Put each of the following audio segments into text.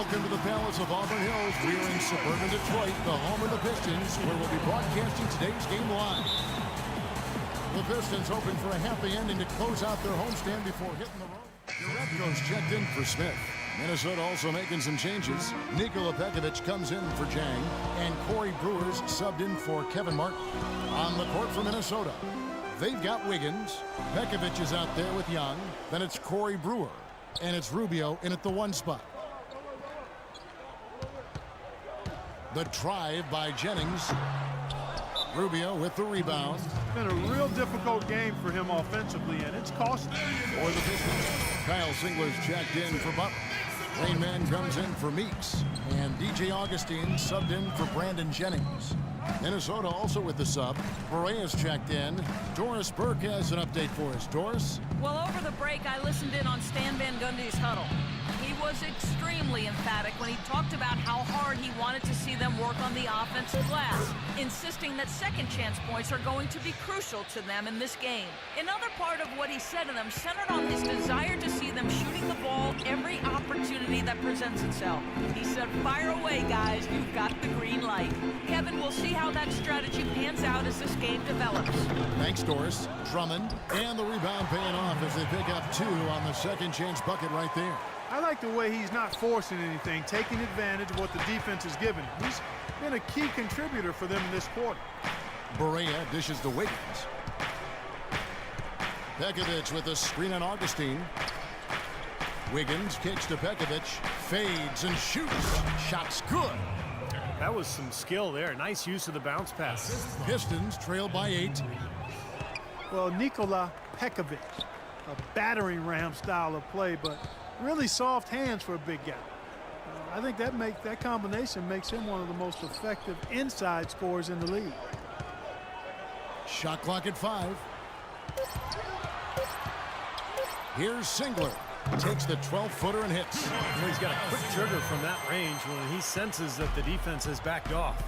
Welcome to the Palace of Auburn Hills. We are in suburban Detroit, the home of the Pistons, where we'll be broadcasting today's game live. The Pistons hoping for a happy ending to close out their homestand before hitting the road. Urebko's checked in for Smith. Minnesota also making some changes. Nikola Pekovic comes in for Jang, and Corey Brewer's subbed in for Kevin Martin. On the court for Minnesota, they've got Wiggins. Pekovic is out there with Young. Then it's Corey Brewer, and it's Rubio in at the 1 spot. The drive by Jennings. Rubio with the rebound. It's been a real difficult game for him offensively, and it's costing him. For the Pistons, Kyle Singler's checked in for Butler. Rain Man comes in for Meeks. And DJ Augustine subbed in for Brandon Jennings. Minnesota also with the sub. Borea's checked in. Doris Burke has an update for us. Doris? Well, over the break, I listened in on Stan Van Gundy's huddle. He was extremely emphatic when he talked about how hard he wanted to see them work on the offensive glass, insisting that second chance points are going to be crucial to them in this game. Another part of what he said to them centered on his desire to see them shooting the ball every opportunity that presents itself. He said, "Fire away, guys. You've got the green light." Kevin, we'll see how that strategy pans out as this game develops. Thanks, Doris. Drummond, and the rebound paying off as they pick up 2 on the second chance bucket right there. I like the way he's not forcing anything, taking advantage of what the defense is giving him. He's been a key contributor for them in this quarter. Borea dishes to Wiggins. Pekovic with a screen on Augustine. Wiggins kicks to Pekovic, fades and shoots. Shot's good. That was some skill there. Nice use of the bounce pass. Pistons trail by 8. Well, Nikola Pekovic, a battering ram style of play, but really soft hands for a big guy. I think that combination makes him one of the most effective inside scorers in the league. Shot clock at 5. Here's Singler. Takes the 12-footer and hits. He's got a quick trigger from that range when he senses that the defense has backed off.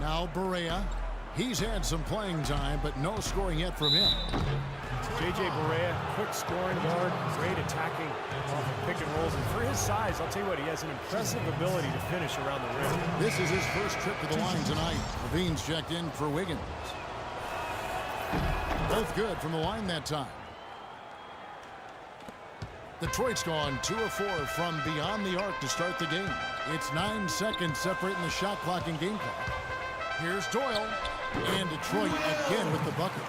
Now Borea. He's had some playing time, but no scoring yet from him. J.J. Borea, quick scoring guard, great attacking off of pick and rolls. And for his size, I'll tell you what, he has an impressive ability to finish around the rim. This is his first trip to the line tonight. Levine's checked in for Wiggins. Both good from the line that time. Detroit's gone 2 of 4 from beyond the arc to start the game. It's 9 seconds separating the shot clock and game clock. Here's Doyle. And Detroit again with the bucket.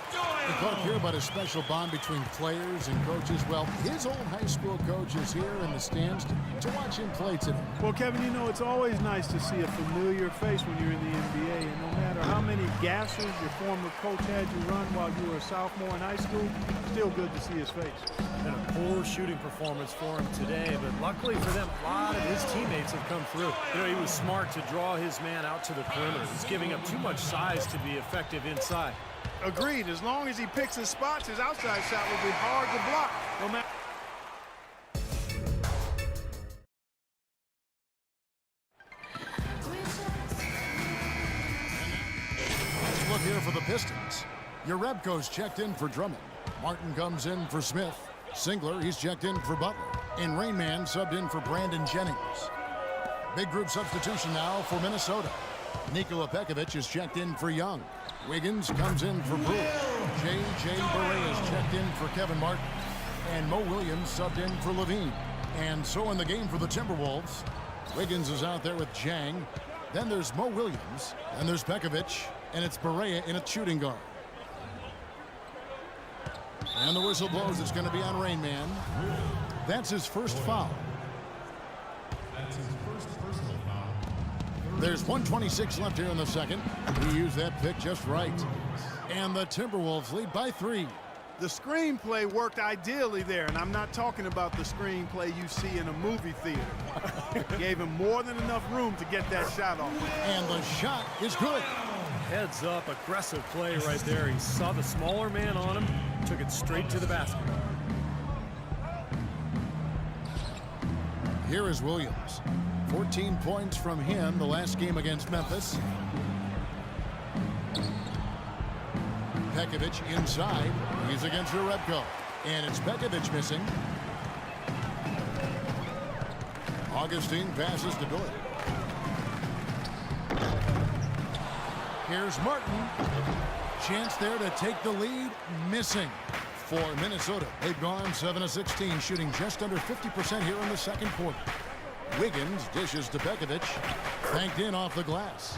We talk here about a special bond between players and coaches. Well, his old high school coach is here in the stands to watch him play today. Well, Kevin, you know, it's always nice to see a familiar face when you're in the NBA. And no matter how many gassers your former coach had you run while you were a sophomore in high school, still good to see his face. And a poor shooting performance for him today, but luckily for them, a lot of his teammates have come through. You know, he was smart to draw his man out to the perimeter. He's giving up too much size to be effective inside. Agreed. As long as he picks his spots, his outside shot will be hard to block. No matter. Let's look here for the Pistons. Urebko's checked in for Drummond. Martin comes in for Smith. Singler, he's checked in for Butler. And Rain Man subbed in for Brandon Jennings. Big group substitution now for Minnesota. Nikola Pekovic is checked in for Young. Wiggins comes in for Brewer. J.J. Borea is checked in for Kevin Martin. And Mo Williams subbed in for Levine. And so in the game for the Timberwolves, Wiggins is out there with Jang. Then there's Mo Williams. And there's Pekovic. And it's Borea in a shooting guard. And the whistle blows. It's going to be on Rain Man. That's his first foul. There's 1:26 left here in the second. He used that pick just right. And the Timberwolves lead by 3. The screenplay worked ideally there, and I'm not talking about the screenplay you see in a movie theater. Gave him more than enough room to get that shot off. And the shot is good. Heads up, aggressive play right there. He saw the smaller man on him, took it straight to the basket. Here is Williams. 14 points from him the last game against Memphis. Pekovic inside. He's against Urebko. And it's Pekovic missing. Augustine passes to Doyle. Here's Martin. Chance there to take the lead. Missing for Minnesota. They've gone 7 of 16, shooting just under 50% here in the second quarter. Wiggins dishes to Pekovic. Banked in off the glass.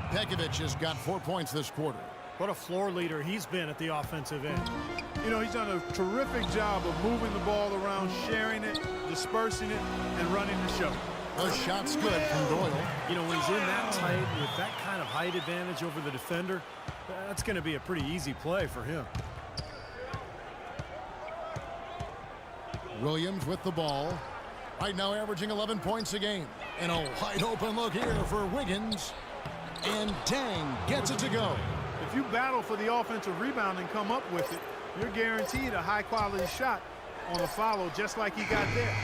Pekovic has got 4 points this quarter. What a floor leader he's been at the offensive end. You know, he's done a terrific job of moving the ball around, sharing it, dispersing it, and running the show. The shot's good from Doyle. You know, when he's in that tight with that kind of height advantage over the defender, that's going to be a pretty easy play for him. Williams with the ball. Right now averaging 11 points a game. And a wide open look here for Wiggins. And Dang gets it to go. If you battle for the offensive rebound and come up with it, you're guaranteed a high-quality shot on a follow just like he got there.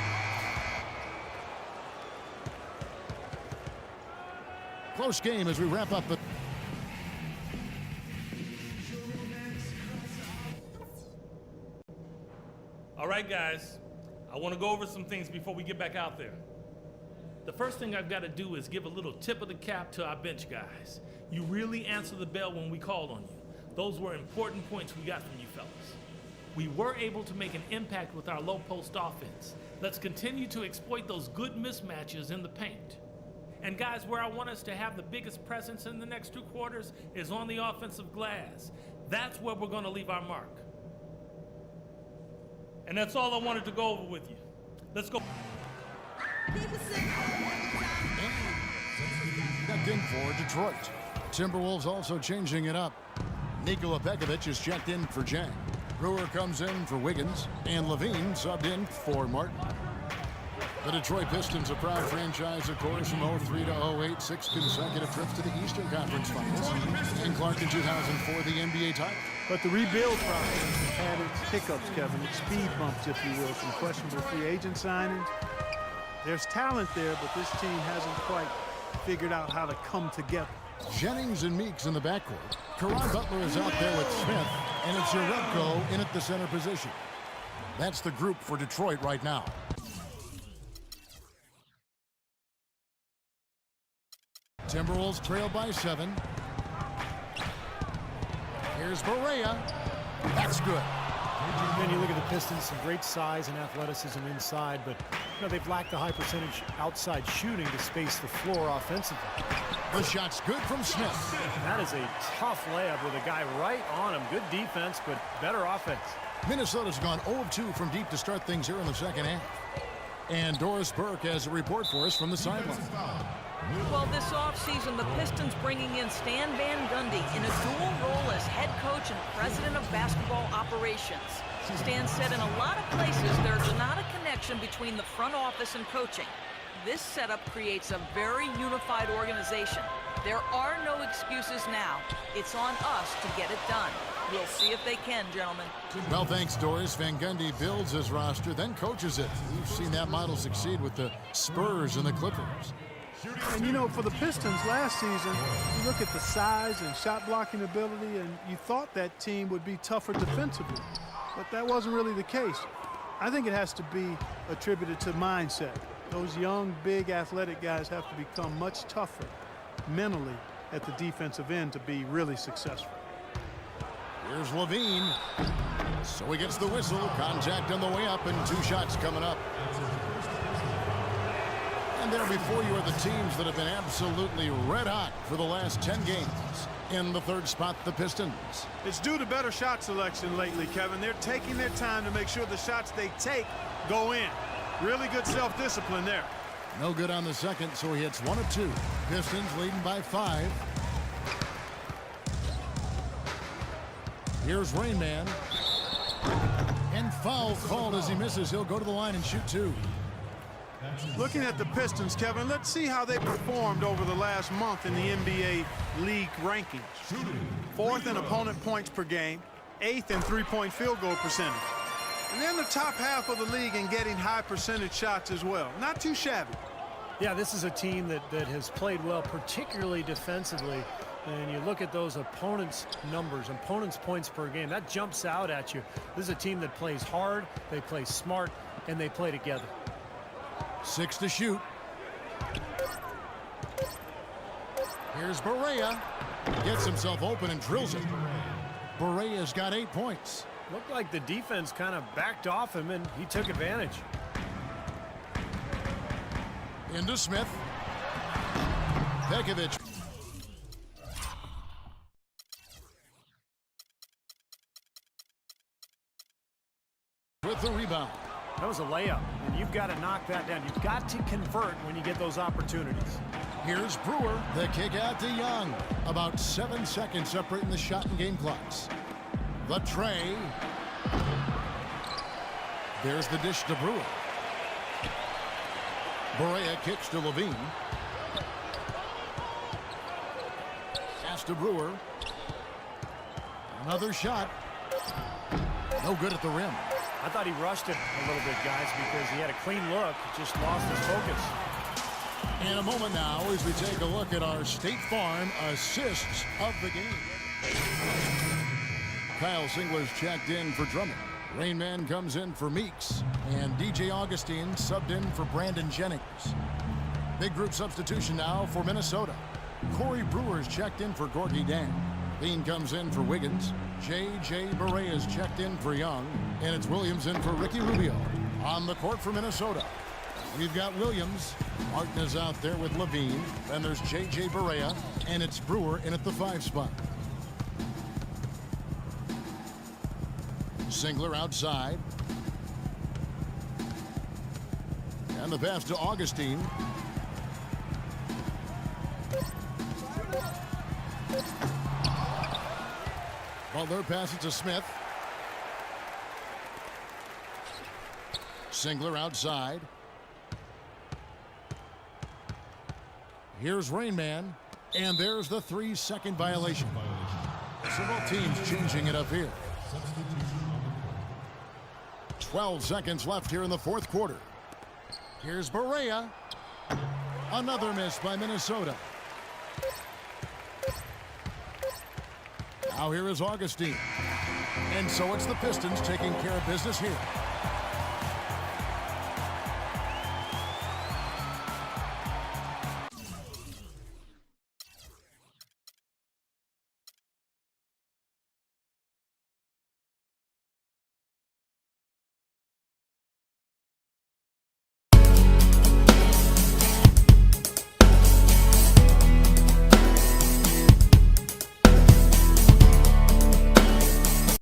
Close game as we wrap up the... All right, guys, I want to go over some things before we get back out there. The first thing I've got to do is give a little tip of the cap to our bench guys. You really answered the bell when we called on you. Those were important points we got from you fellas. We were able to make an impact with our low post offense. Let's continue to exploit those good mismatches in the paint. And guys, where I want us to have the biggest presence in the next 2 quarters is on the offensive glass. That's where we're going to leave our mark. And that's all I wanted to go over with you. Let's go. Checked in for Detroit. Timberwolves also changing it up. Nikola Pekovic is checked in for Jang. Brewer comes in for Wiggins. And Levine subbed in for Martin. The Detroit Pistons, a proud franchise, of course, from 03 to 08, 6 consecutive trips to the Eastern Conference Finals. And Clark in 2004, the NBA title. But the rebuild process had its hiccups, Kevin, its speed bumps, if you will, some questionable free agent signings. There's talent there, but this team hasn't quite figured out how to come together. Jennings and Meeks in the backcourt. Caron Butler is out there with Smith, and it's Jerebko in at the center position. That's the group for Detroit right now. Timberwolves trail by 7. Here's Barea. That's good. And then you look at the Pistons, some great size and athleticism inside, but you know, they've lacked the high percentage outside shooting to space the floor offensively. The shot's good from Smith. That is a tough layup with a guy right on him. Good defense, but better offense. Minnesota's gone 0 of 2 from deep to start things here in the second half. And Doris Burke has a report for us from the sideline. Well, this offseason, the Pistons bringing in Stan Van Gundy in a dual role as head coach and president of basketball operations. Stan said in a lot of places there's not a connection between the front office and coaching. This setup creates a very unified organization. There are no excuses now. It's on us to get it done. We'll see if they can, gentlemen. Well, thanks, Doris. Van Gundy builds his roster, then coaches it. We've seen that model succeed with the Spurs and the Clippers. And, you know, for the Pistons last season, you look at the size and shot blocking ability, and you thought that team would be tougher defensively. But that wasn't really the case. I think it has to be attributed to mindset. Those young, big, athletic guys have to become much tougher mentally at the defensive end to be really successful. Here's Levine. So he gets the whistle. Contact on the way up, and 2 shots coming up. And there before you are the teams that have been absolutely red hot for the last 10 games. In the third spot, the Pistons. It's due to better shot selection lately, Kevin. They're taking their time to make sure the shots they take go in. Really good self-discipline there. No good on the second, so he hits 1 of 2. Pistons leading by 5. Here's Rain Man. And foul called as he misses. He'll go to the line and shoot 2. Looking at the Pistons, Kevin, let's see how they performed over the last month in the NBA League rankings. 4th in opponent points per game, 8th in three-point field goal percentage. And they're in the top half of the league in getting high percentage shots as well. Not too shabby. Yeah, this is a team that has played well, particularly defensively. And you look at those opponents' numbers, opponents' points per game, that jumps out at you. This is a team that plays hard, they play smart, and they play together. 6 to shoot. Here's Barea. Gets himself open and drills it. Barea's got 8 points. Looked like the defense kind of backed off him, and he took advantage. Into Smith. Pekovic. With the rebound. That was a layup, and you've got to knock that down. You've got to convert when you get those opportunities. Here's Brewer. The kick out to Young. About 7 seconds separating the shot and game clocks. The tray. There's the dish to Brewer. Barea kicks to Levine. Pass to Brewer. Another shot. No good at the rim. I thought he rushed it a little bit, guys, because he had a clean look, just lost his focus. In a moment now, as we take a look at our State Farm assists of the game. Kyle Singler's checked in for Drummond. Rainman comes in for Meeks. And DJ Augustine subbed in for Brandon Jennings. Big group substitution now for Minnesota. Corey Brewer's checked in for Gorgie Dan. Bean comes in for Wiggins. J.J. Barea's checked in for Young. And it's Williams in for Ricky Rubio. On the court for Minnesota, we've got Williams. Martin is out there with Levine. Then there's J.J. Barea. And it's Brewer in at the 5 spot. Singler outside. And the pass to Augustine. Butler passes to Smith. Singler outside. Here's Rainman. And there's the 3-second violation. Several teams changing it up here. 12 seconds left here in the 4th quarter. Here's Barea. Another miss by Minnesota. Now here is Augustine. And so it's the Pistons taking care of business here.